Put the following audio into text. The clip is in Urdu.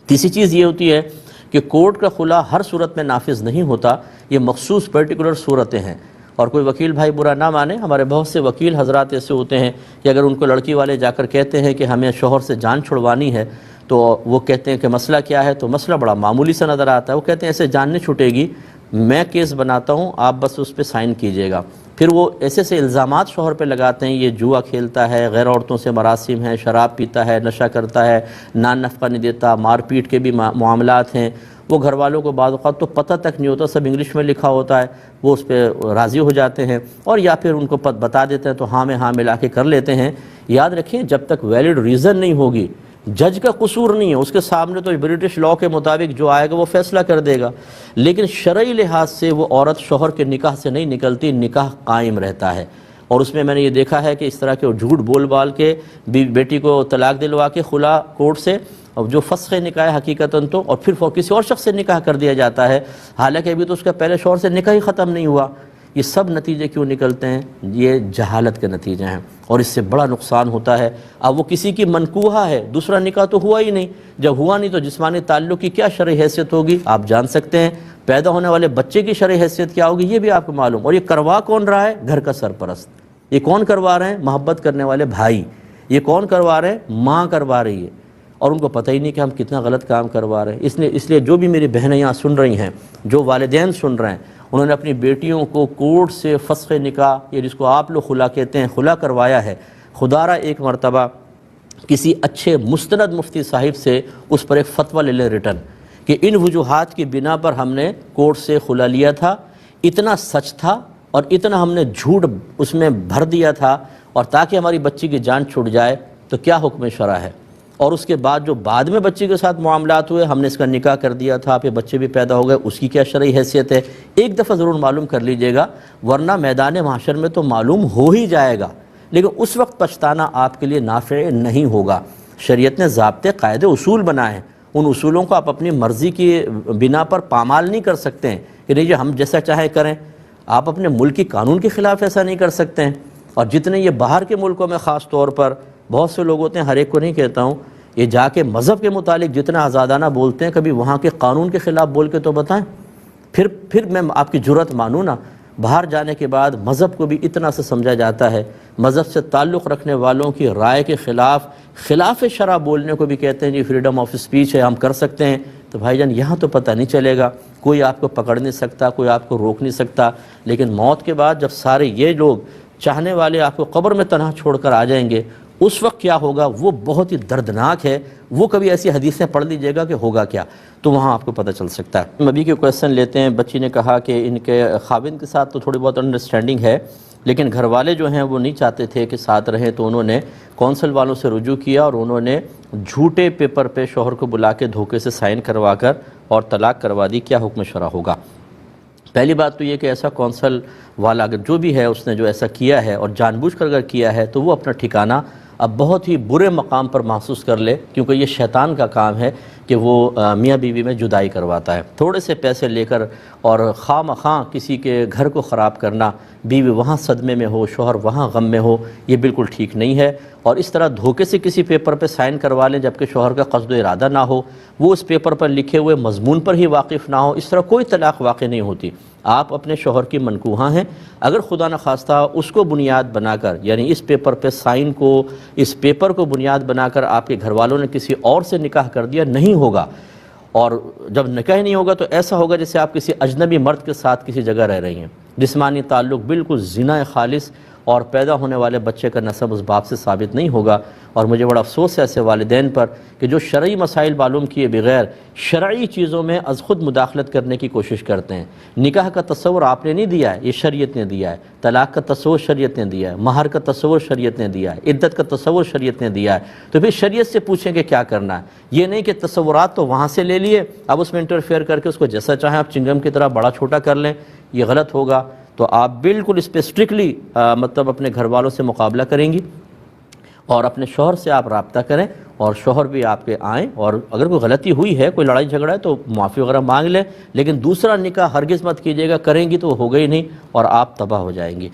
تیسری چیز یہ ہوتی ہے کہ کورٹ کا خلا ہر صورت میں نافذ نہیں ہوتا، یہ مخصوص پرٹیکولر صورتیں ہیں۔ اور کوئی وکیل بھائی برا نہ مانے، ہمارے بہت سے وکیل حضرات ایسے ہوتے ہیں کہ اگر ان کو لڑکی والے جا کر کہتے ہیں کہ ہمیں شوہر سے جان چھڑوانی ہے تو وہ کہتے ہیں کہ مسئلہ کیا ہے، تو مسئلہ بڑا معمولی سا نظر آتا ہے۔ وہ کہتے ہیں ایسے جان نہیں چھوٹے گی، میں کیس بناتا ہوں، آپ بس اس پہ سائن کیجئے گا۔ پھر وہ ایسے سے الزامات شوہر پہ لگاتے ہیں، یہ جوا کھیلتا ہے، غیر عورتوں سے مراسم ہیں، شراب پیتا ہے، نشہ کرتا ہے، نان نفقہ نہیں دیتا، مار پیٹ کے بھی معاملات ہیں۔ وہ گھر والوں کو بعض اوقات تو پتہ تک نہیں ہوتا، سب انگلش میں لکھا ہوتا ہے، وہ اس پہ راضی ہو جاتے ہیں، اور یا پھر ان کو بتا دیتے ہیں تو ہاں میں ہاں ملا کے کر لیتے ہیں۔ یاد رکھیں جب تک ویلڈ ریزن نہیں ہوگی، جج کا قصور نہیں ہے، اس کے سامنے تو برٹش لاء کے مطابق جو آئے گا وہ فیصلہ کر دے گا، لیکن شرعی لحاظ سے وہ عورت شوہر کے نکاح سے نہیں نکلتی، نکاح قائم رہتا ہے۔ اور اس میں نے یہ دیکھا ہے کہ اس طرح کے جھوٹ بول بال کے بیٹی کو طلاق دلوا کے خلا کورٹ سے، اور جو فسخ نکاح ہے حقیقتاً تو، اور پھر کسی اور شخص سے نکاح کر دیا جاتا ہے، حالانکہ ابھی تو اس کا پہلے شوہر سے نکاح ہی ختم نہیں ہوا۔ یہ سب نتیجے کیوں نکلتے ہیں؟ یہ جہالت کے نتیجے ہیں، اور اس سے بڑا نقصان ہوتا ہے۔ اب وہ کسی کی منکوحہ ہے، دوسرا نکاح تو ہوا ہی نہیں، جب ہوا نہیں تو جسمانی تعلق کی کیا شرعی حیثیت ہوگی آپ جان سکتے ہیں، پیدا ہونے والے بچے کی شرعی حیثیت کیا ہوگی یہ بھی آپ کو معلوم۔ اور یہ کروا کون رہا ہے؟ گھر کا سرپرست۔ یہ کون کروا رہے ہیں؟ محبت کرنے والے بھائی۔ یہ کون کروا رہے ہیں؟ ماں کروا رہی ہے، اور ان کو پتہ ہی نہیں کہ ہم کتنا غلط کام کروا رہے ہیں۔ اس لیے جو بھی میری بہنیں یہاں سن رہی ہیں، جو والدین سن رہے ہیں، انہوں نے اپنی بیٹیوں کو کورٹ سے فسخ نکاح، یہ جس کو آپ لوگ خلا کہتے ہیں، خلا کروایا ہے، خدا را ایک مرتبہ کسی اچھے مستند مفتی صاحب سے اس پر ایک فتویٰ لے لیں ریٹن کہ ان وجوہات کی بنا پر ہم نے کورٹ سے خلا لیا تھا، اتنا سچ تھا اور اتنا ہم نے جھوٹ اس میں بھر دیا تھا، اور تاکہ ہماری بچی کی جان چھوٹ جائے تو کیا حکم شرع ہے۔ اور اس کے بعد جو بعد میں بچی کے ساتھ معاملات ہوئے، ہم نے اس کا نکاح کر دیا تھا، پھر بچے بھی پیدا ہو گئے، اس کی کیا شرعی حیثیت ہے، ایک دفعہ ضرور معلوم کر لیجئے گا، ورنہ میدان محشر میں تو معلوم ہو ہی جائے گا، لیکن اس وقت پچھتانا آپ کے لیے نافع نہیں ہوگا۔ شریعت نے ضابطے، قاعدے، اصول بنائے ہیں، ان اصولوں کو آپ اپنی مرضی کی بنا پر پامال نہیں کر سکتے ہیں کہ نہیں ہم جیسا چاہے کریں۔ آپ اپنے ملک کی قانون کے خلاف ایسا نہیں کر سکتے ہیں۔ اور جتنے یہ باہر کے ملکوں میں خاص طور پر بہت سے لوگ ہوتے ہیں، ہر ایک کو نہیں کہتا ہوں، یہ جا کے مذہب کے متعلق جتنا آزادانہ بولتے ہیں، کبھی وہاں کے قانون کے خلاف بول کے تو بتائیں، پھر میں آپ کی جرأت مانوں نا۔ باہر جانے کے بعد مذہب کو بھی اتنا سے سمجھا جاتا ہے، مذہب سے تعلق رکھنے والوں کی رائے کے خلاف شرع بولنے کو بھی کہتے ہیں جی فریڈم آف اسپیچ ہے، ہم کر سکتے ہیں۔ تو بھائی جان یہاں تو پتہ نہیں چلے گا، کوئی آپ کو پکڑ نہیں سکتا، کوئی آپ کو روک نہیں سکتا، لیکن موت کے بعد جب سارے یہ لوگ چاہنے والے آپ کو قبر میں تنہا چھوڑ کر آ جائیں گے، اس وقت کیا ہوگا وہ بہت ہی دردناک ہے۔ وہ کبھی ایسی حدیثیں پڑھ لیجئے گا کہ ہوگا کیا، تو وہاں آپ کو پتہ چل سکتا ہے۔ ابھی کے کویسچن لیتے ہیں۔ بچی نے کہا کہ ان کے خاوند کے ساتھ تو تھوڑی بہت انڈرسٹینڈنگ ہے، لیکن گھر والے جو ہیں وہ نہیں چاہتے تھے کہ ساتھ رہیں، تو انہوں نے کونسل والوں سے رجوع کیا اور انہوں نے جھوٹے پیپر پہ شوہر کو بلا کے دھوکے سے سائن کروا کر اور طلاق کروا دی۔ کیا حکم شرع ہوگا؟ پہلی بات تو یہ کہ ایسا کونسل والا اگر جو بھی ہے اس نے جو ایسا کیا ہے اور جان بوجھ کر اگر کیا ہے تو وہ اپنا ٹھکانہ اب بہت ہی برے مقام پر محسوس کر لے، کیونکہ یہ شیطان کا کام ہے کہ وہ میاں بیوی میں جدائی کرواتا ہے۔ تھوڑے سے پیسے لے کر اور خواہ مخواہ کسی کے گھر کو خراب کرنا، بیوی وہاں صدمے میں ہو، شوہر وہاں غم میں ہو، یہ بالکل ٹھیک نہیں ہے۔ اور اس طرح دھوکے سے کسی پیپر پہ سائن کروا لیں جبکہ شوہر کا قصد و ارادہ نہ ہو، وہ اس پیپر پر لکھے ہوئے مضمون پر ہی واقف نہ ہو، اس طرح کوئی طلاق واقع نہیں ہوتی۔ آپ اپنے شوہر کی منکوحہ ہیں، اگر خدا نخواستہ اس کو بنیاد بنا کر، یعنی اس پیپر پہ سائن کو، اس پیپر کو بنیاد بنا کر آپ کے گھر والوں نے کسی اور سے نکاح کر دیا، نہیں ہوگا۔ اور جب نکاح نہیں ہوگا تو ایسا ہوگا جیسے آپ کسی اجنبی مرد کے ساتھ کسی جگہ رہ رہی ہیں، جسمانی تعلق بالکل زنا خالص، اور پیدا ہونے والے بچے کا نسب اس باپ سے ثابت نہیں ہوگا۔ اور مجھے بڑا افسوس ہے ایسے والدین پر کہ جو شرعی مسائل معلوم کیے بغیر شرعی چیزوں میں از خود مداخلت کرنے کی کوشش کرتے ہیں۔ نکاح کا تصور آپ نے نہیں دیا ہے، یہ شریعت نے دیا ہے۔ طلاق کا تصور شریعت نے دیا ہے، مہر کا تصور شریعت نے دیا ہے، عدت کا تصور شریعت نے دیا ہے۔ تو پھر شریعت سے پوچھیں کہ کیا کرنا ہے، یہ نہیں کہ تصورات تو وہاں سے لے لیے، اب اس میں انٹرفیئر کر کے اس کو جیسا چاہیں آپ چنگم کی طرح بڑا چھوٹا کر لیں، یہ غلط ہوگا۔ تو آپ بالکل اس پہ اسٹرکٹلی مطلب اپنے گھر والوں سے مقابلہ کریں گی، اور اپنے شوہر سے آپ رابطہ کریں، اور شوہر بھی آپ کے آئیں، اور اگر کوئی غلطی ہوئی ہے، کوئی لڑائی جھگڑا ہے تو معافی وغیرہ مانگ لیں، لیکن دوسرا نکاح ہرگز مت کیجیے گا، کریں گی تو وہ ہوگا ہی نہیں اور آپ تباہ ہو جائیں گی۔